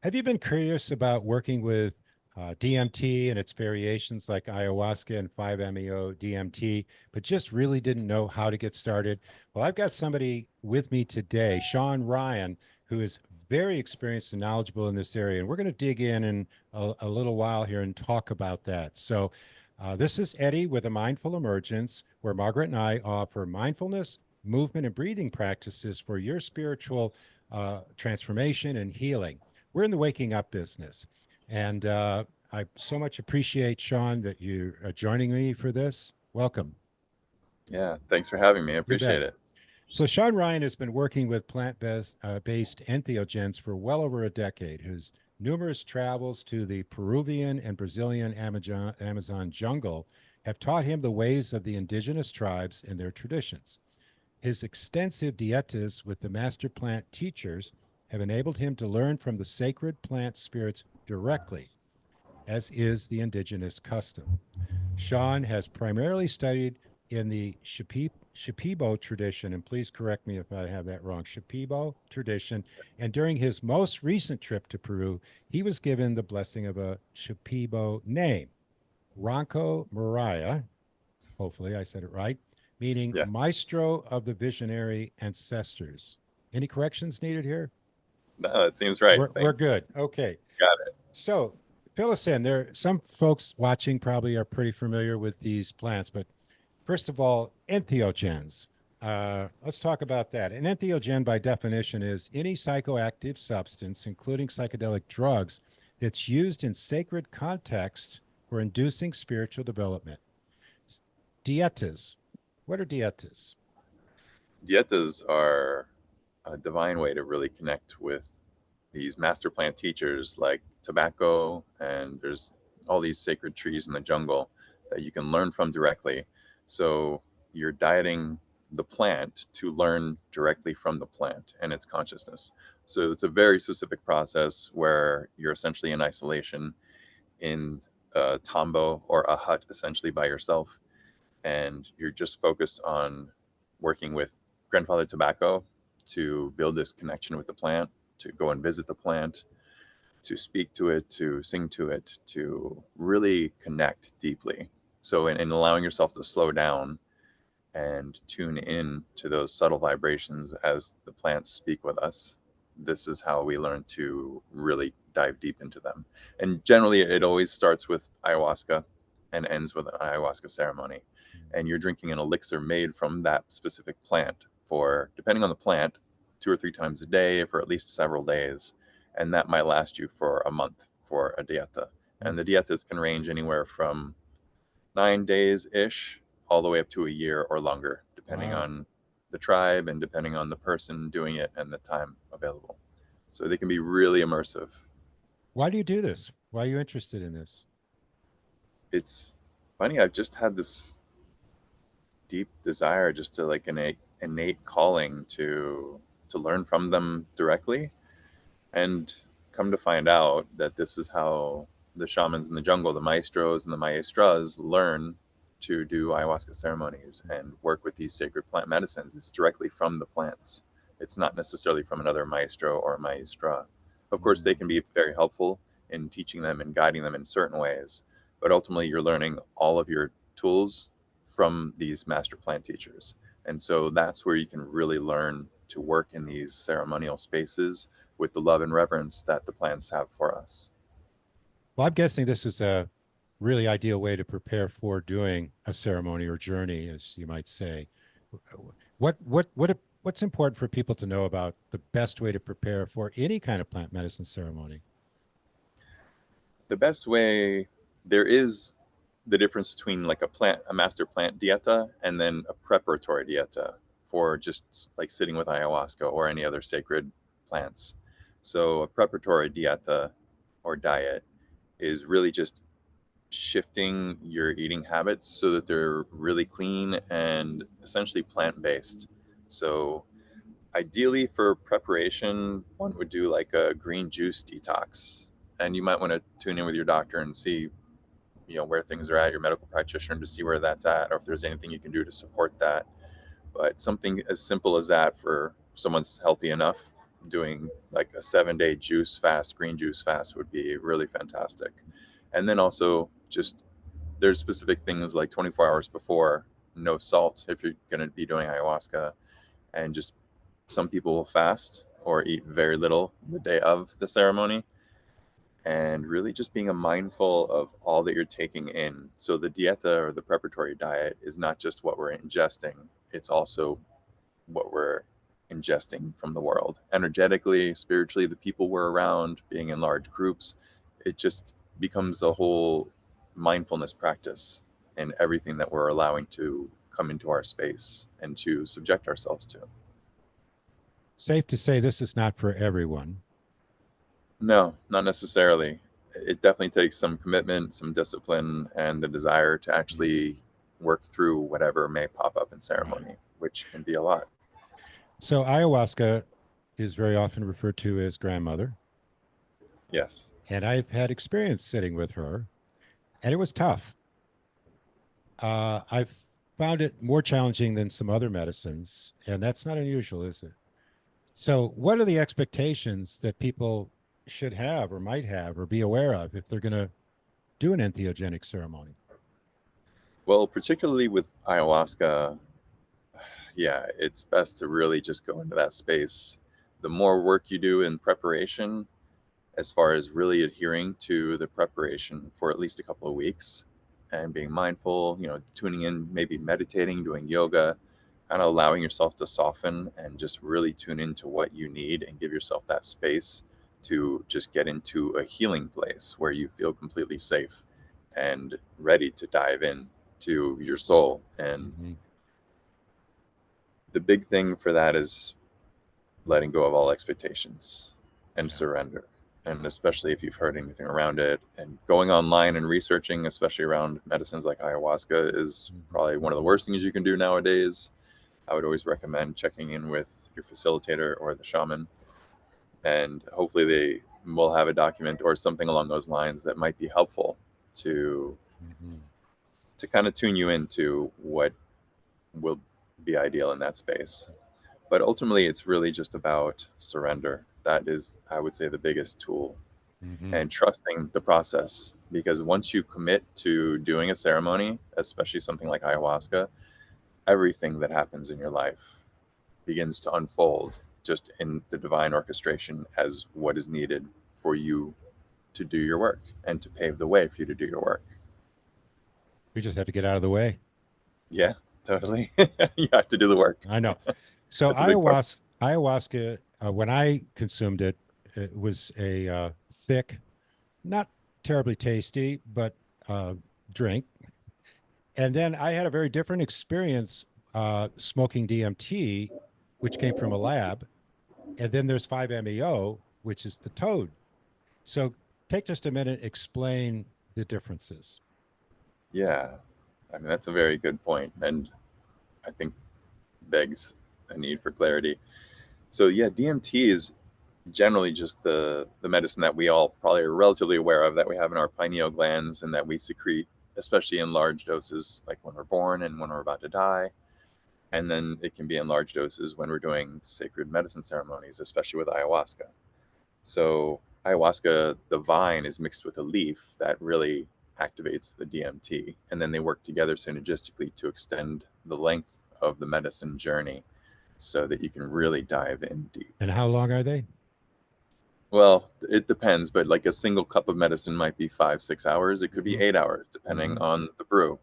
Have you been curious about working with DMT and its variations like ayahuasca and 5-MeO DMT, but just really didn't know how to get started? Well, I've got somebody with me today, Sean Ryan, who is very experienced and knowledgeable in this area. And we're going to dig in a little while here and talk about that. So, this is Eddie with a Mindful Emergence, where Margaret and I offer mindfulness, movement, and breathing practices for your spiritual transformation and healing. We're in the waking up business. And I so much appreciate, Sean, that you are joining me for this. Welcome. Yeah, thanks for having me. I You bet. appreciate it. So, Sean Ryan has been working with plant based entheogens for well over a decade. His numerous travels to the Peruvian and Brazilian Amazon jungle have taught him the ways of the indigenous tribes and their traditions. His extensive dietas with the master plant teachers have enabled him to learn from the sacred plant spirits directly, as is the indigenous custom. Sean has primarily studied in the Shipibo tradition, and please correct me if I have that wrong, Shipibo tradition. And during his most recent trip to Peru, he was given the blessing of a Shipibo name, Ronco Mariah. Hopefully I said it right, meaning Yeah, maestro of the visionary ancestors. Any corrections needed here? no, it seems right. We're good. Okay. Got it. So fill us in. There, some folks watching probably are pretty familiar with these plants, but first of all, entheogens. Let's talk about that. An entheogen, by definition, is any psychoactive substance, including psychedelic drugs, that's used in sacred contexts for inducing spiritual development. Dietas. What are dietas? Dietas are a divine way to really connect with these master plant teachers like tobacco, and there's all these sacred trees in the jungle that you can learn from directly. So you're dieting the plant to learn directly from the plant and its consciousness. So it's a very specific process where you're essentially in isolation in a tambo or a hut essentially by yourself, and you're just focused on working with grandfather tobacco to build this connection with the plant, to go and visit the plant, to speak to it, to sing to it, to really connect deeply. So, in allowing yourself to slow down and tune in to those subtle vibrations as the plants speak with us, this is how we learn to really dive deep into them. And generally, it always starts with ayahuasca and ends with an ayahuasca ceremony. And you're drinking an elixir made from that specific plant for, depending on the plant, 2 or 3 times a day for at least several days. And that might last you for a month for a dieta. And the Mm. dietas can range anywhere from 9 days ish all the way up to a year or longer, depending Wow. on the tribe and depending on the person doing it and the time available. So they can be really immersive. Why do you do this? Why are you interested in this? It's funny, I've just had this deep desire just to like innate calling to learn from them directly, and come to find out that this is how the shamans in the jungle, the maestros and the maestras, learn to do ayahuasca ceremonies and work with these sacred plant medicines. It's directly from the plants. It's not necessarily from another maestro or maestra. Of course, they Mm. can be very helpful in teaching them and guiding them in certain ways, but ultimately, you're learning all of your tools from these master plant teachers. And so that's where you can really learn to work in these ceremonial spaces with the love and reverence that the plants have for us. Well, I'm guessing this is a really ideal way to prepare for doing a ceremony or journey, as you might say. What's important for people to know about the best way to prepare for any kind of plant medicine ceremony? The best way, there is the difference between like a master plant dieta and then a preparatory dieta for just like sitting with ayahuasca or any other sacred plants. So a preparatory dieta or diet is really just shifting your eating habits so that they're really clean and essentially plant based. So ideally for preparation, one would do like a green juice detox. And you might want to tune in with your doctor and see, where things are at, your medical practitioner, to see where that's at, or if there's anything you can do to support that. But something as simple as that for someone's healthy enough doing like a 7-day juice fast, green juice fast would be really fantastic. And then also just there's specific things like 24 hours before, no salt if you're going to be doing ayahuasca, and just some people will fast or eat very little the day of the ceremony, and really just being a mindful of all that you're taking in. So the dieta or the preparatory diet is not just what we're ingesting, it's also what we're ingesting from the world energetically, spiritually, the people we're around, being in large groups. It just becomes a whole mindfulness practice in everything that we're allowing to come into our space and to subject ourselves to. Safe to say this is not for everyone. No, not necessarily. It definitely takes some commitment, some discipline, and the desire to actually work through whatever may pop up in Right. ceremony, which can be a lot. So ayahuasca is very often referred to as grandmother. Yes. And I've had experience sitting with her, and it was tough. I've found it more challenging than some other medicines, and that's not unusual, is it? So, what are the expectations that people should have, or might have, or be aware of if they're going to do an entheogenic ceremony? Well, particularly with ayahuasca, yeah, it's best to really just go into that space. The more work you do in preparation, as far as really adhering to the preparation for at least a couple of weeks and being mindful, tuning in, maybe meditating, doing yoga, kind of allowing yourself to soften and just really tune into what you need and give yourself that space to just get into a healing place where you feel completely safe and ready to dive in to your soul. And Mm-hmm. the big thing for that is letting go of all expectations and Yeah. surrender. And Yeah. especially if you've heard anything around it, and going online and researching, especially around medicines like ayahuasca, is Mm-hmm. probably one of the worst things you can do nowadays. I would always recommend checking in with your facilitator or the shaman, and hopefully they will have a document or something along those lines that might be helpful to Mm-hmm. kind of tune you into what will be ideal in that space. But ultimately, it's really just about surrender. That is, I would say, the biggest tool, Mm-hmm. and trusting the process. Because once you commit to doing a ceremony, especially something like ayahuasca, everything that happens in your life begins to unfold just in the divine orchestration as what is needed for you to do your work and to pave the way for you to do your work. We just have to get out of the way. Yeah, totally. You have to do the work. I know. So That's a big part. ayahuasca, when I consumed it, it was a thick, not terribly tasty, but drink. And then I had a very different experience smoking DMT, which came from a lab. And then there's 5-MeO, which is the toad. So take just a minute, explain the differences. Yeah. I mean, that's a very good point, and I think begs a need for clarity. So yeah, DMT is generally just the medicine that we all probably are relatively aware of, that we have in our pineal glands and that we secrete, especially in large doses, like when we're born and when we're about to die. And then it can be in large doses when we're doing sacred medicine ceremonies, especially with ayahuasca. So ayahuasca, the vine is mixed with a leaf that really activates the DMT, and then they work together synergistically to extend the length of the medicine journey so that you can really dive in deep. And how long are they? Well, it depends, but like a single cup of medicine might be 5, 6 hours. It could be Mm-hmm. 8 hours, depending Mm-hmm. on the brew.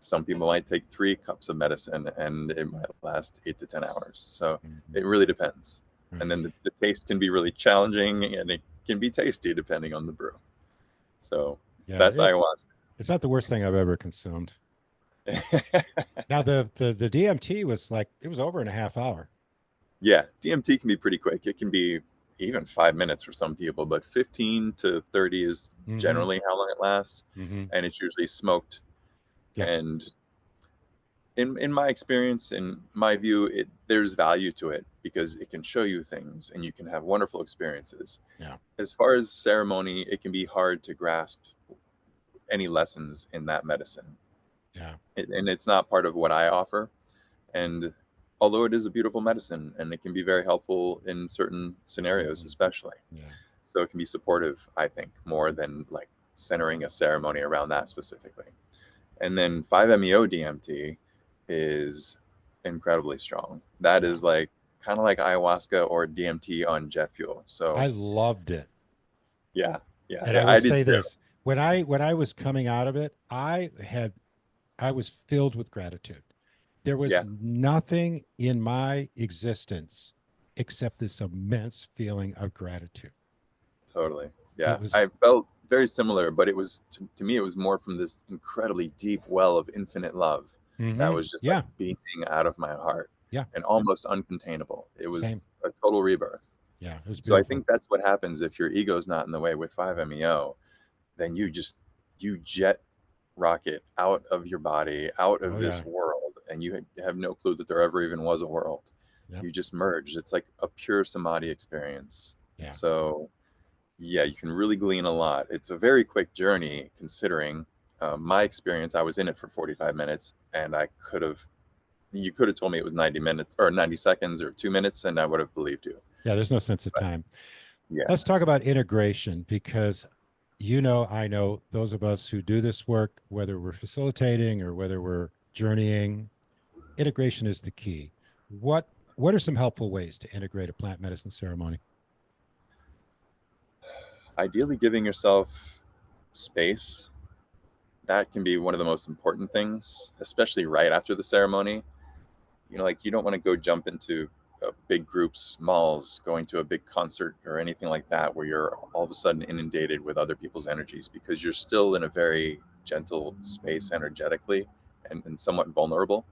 Some people might take 3 cups of medicine and it might last 8 to 10 hours. So Mm-hmm. it really depends. Right. And then the taste can be really challenging and it can be tasty depending on the brew. So Yeah, that's ayahuasca. it's not the worst thing I've ever consumed. Now the DMT was like it was over in a half hour. Yeah, DMT can be pretty quick. It can be even 5 minutes for some people, but 15 to 30 is Mm-hmm. generally how long it lasts. Mm-hmm. And it's usually smoked. Yeah. And in my experience, in my view, there's value to it because it can show you things and you can have wonderful experiences. Yeah. As far as ceremony, it can be hard to grasp any lessons in that medicine. Yeah. And it's not part of what I offer. And although it is a beautiful medicine and it can be very helpful in certain scenarios, Mhm. especially. Yeah. So it can be supportive, I think, more than like centering a ceremony around that specifically. And then 5-MeO DMT is incredibly strong. That Yeah. is like kind of like ayahuasca or DMT on jet fuel. I So loved it. yeah, yeah, And I yeah, will I did say too. this, when I was coming out of it, I was filled with gratitude. There was Yeah, nothing in my existence except this immense feeling of gratitude. totally. It Yeah, I was, felt very similar, but it was to me it was more from this incredibly deep well of infinite love that was just like yeah, beaming out of my heart yeah, and almost uncontainable. It same. was a total rebirth. Yeah, it was So I beautiful. think that's what happens if your ego's not in the way with 5-MeO, then you jet rocket out of your body, out of Oh this yeah, world, and you have no clue that there ever even was a world. yeah, You just merge. It's like a pure samadhi experience. yeah. So yeah, you can really glean a lot. It's a very quick journey considering my experience. I was in it for 45 minutes, and you could have told me it was 90 minutes or 90 seconds or 2 minutes, and I would have believed you. Yeah, there's no sense of But time. yeah, Let's talk about integration because I know those of us who do this work, whether we're facilitating or whether we're journeying, integration is the key. What are some helpful ways to integrate a plant medicine ceremony? ideally giving yourself space, that can be one of the most important things, especially right after the ceremony. Like you don't want to go jump into big groups, malls, going to a big concert or anything like that, where you're all of a sudden inundated with other people's energies because you're still in a very gentle space energetically and somewhat vulnerable.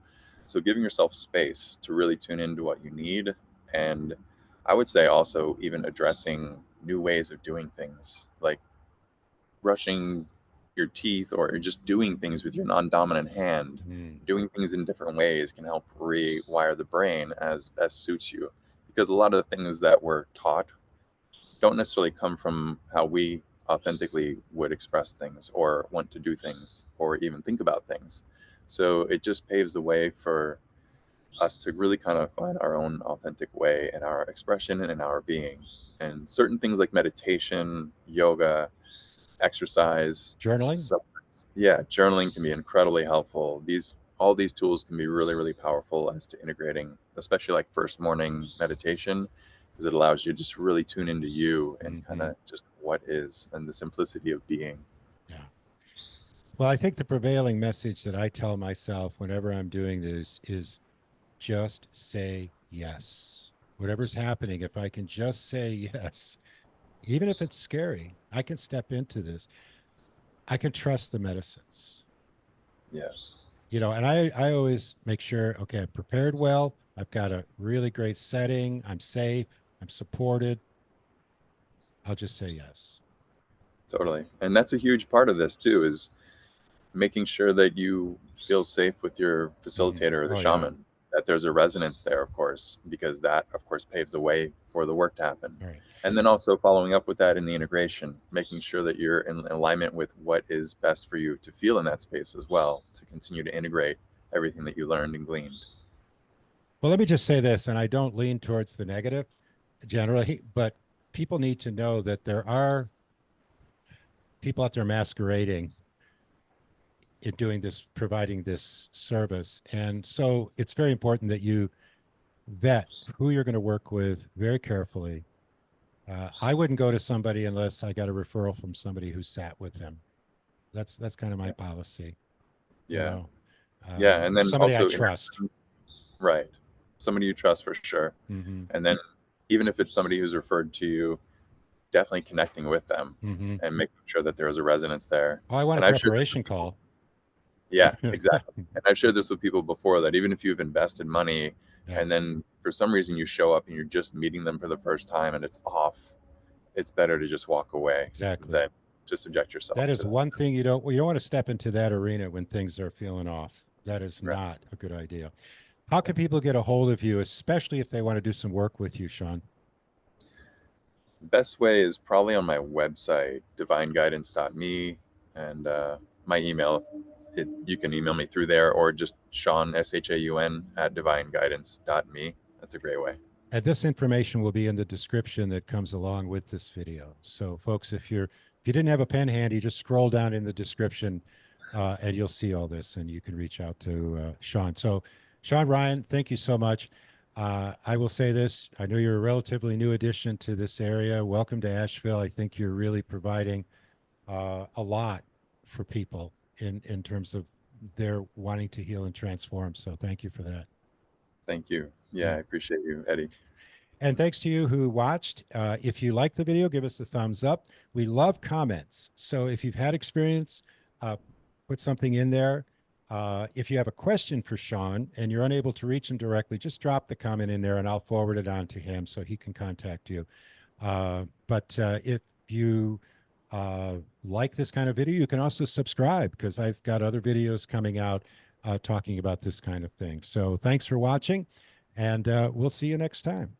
So giving yourself space to really tune into what you need. And I would say also even addressing new ways of doing things, like brushing your teeth or just doing things with your non-dominant hand, Mm, doing things in different ways can help rewire the brain as best suits you, because a lot of the things that we're taught don't necessarily come from how we authentically would express things or want to do things or even think about things. So it just paves the way for us to really kind of find our own authentic way in our expression and in our being. And certain things like meditation, yoga, exercise, journaling? sometimes. Yeah, journaling can be incredibly helpful. All these tools can be really, really powerful as to integrating, especially like first morning meditation, because it allows you to just really tune into you and kind Hmm. of just what is and the simplicity of being. Yeah. Well, I think the prevailing message that I tell myself whenever I'm doing this is just say yes. Whatever's happening, if I can just say yes, even if it's scary, I can step into this. I can trust the medicines. Yeah, And I always make sure, okay, I'm prepared well. I've got a really great setting. I'm safe. I'm supported. I'll just say yes. totally. And that's a huge part of this too, is making sure that you feel safe with your Mhm. facilitator or the Oh yeah. shaman, that there's a resonance there, of course, because that, of course, paves the way for the work to happen. All right. And then also following up with that in the integration, making sure that you're in alignment with what is best for you to feel in that space as well, to continue to integrate everything that you learned and gleaned. Well, let me just say this, and I don't lean towards the negative generally, but people need to know that there are people out there masquerading in doing this, providing this service. And so it's very important that you vet who you're going to work with very carefully. I wouldn't go to somebody unless I got a referral from somebody who sat with him. That's kind of my Yeah. policy, Yeah. Yeah. And or then somebody I also, trust. right. Somebody you trust for sure. Hmm. And then even if it's somebody who's referred to you, definitely connecting with them Hmm. and making sure that there is a resonance there. Oh, I want a And I've shared this preparation with people. call. Yeah, exactly. And I've shared this with people before, that even if you've invested money Yeah, and then for some reason you show up and you're just meeting them for the first time and it's off, it's better to just walk away exactly. than to subject That yourself is to that. one thing you don't want to step into that arena when things are feeling off. That is Right. not a good idea. How can people get a hold of you, especially if they want to do some work with you, Sean? Best way is probably on my website, divineguidance.me, and my email. you can email me through there, or just Sean, SHAUN, at divineguidance.me. That's a great way. And this information will be in the description that comes along with this video. So folks, if you didn't have a pen handy, just scroll down in the description and you'll see all this, and you can reach out to Sean. So Sean Ryan, thank you so much. I will say this, I know you're a relatively new addition to this area. Welcome to Asheville. I think you're really providing a lot for people in terms of their wanting to heal and transform. So thank you for that. Thank you. Yeah, I appreciate you, Eddie. And thanks to you who watched. If you like the video, give us a thumbs up. We love comments. So if you've had experience, put something in there. If you have a question for Sean and you're unable to reach him directly, just drop the comment in there and I'll forward it on to him so he can contact you. But if you like this kind of video, you can also subscribe, because I've got other videos coming out talking about this kind of thing. So thanks for watching, and we'll see you next time.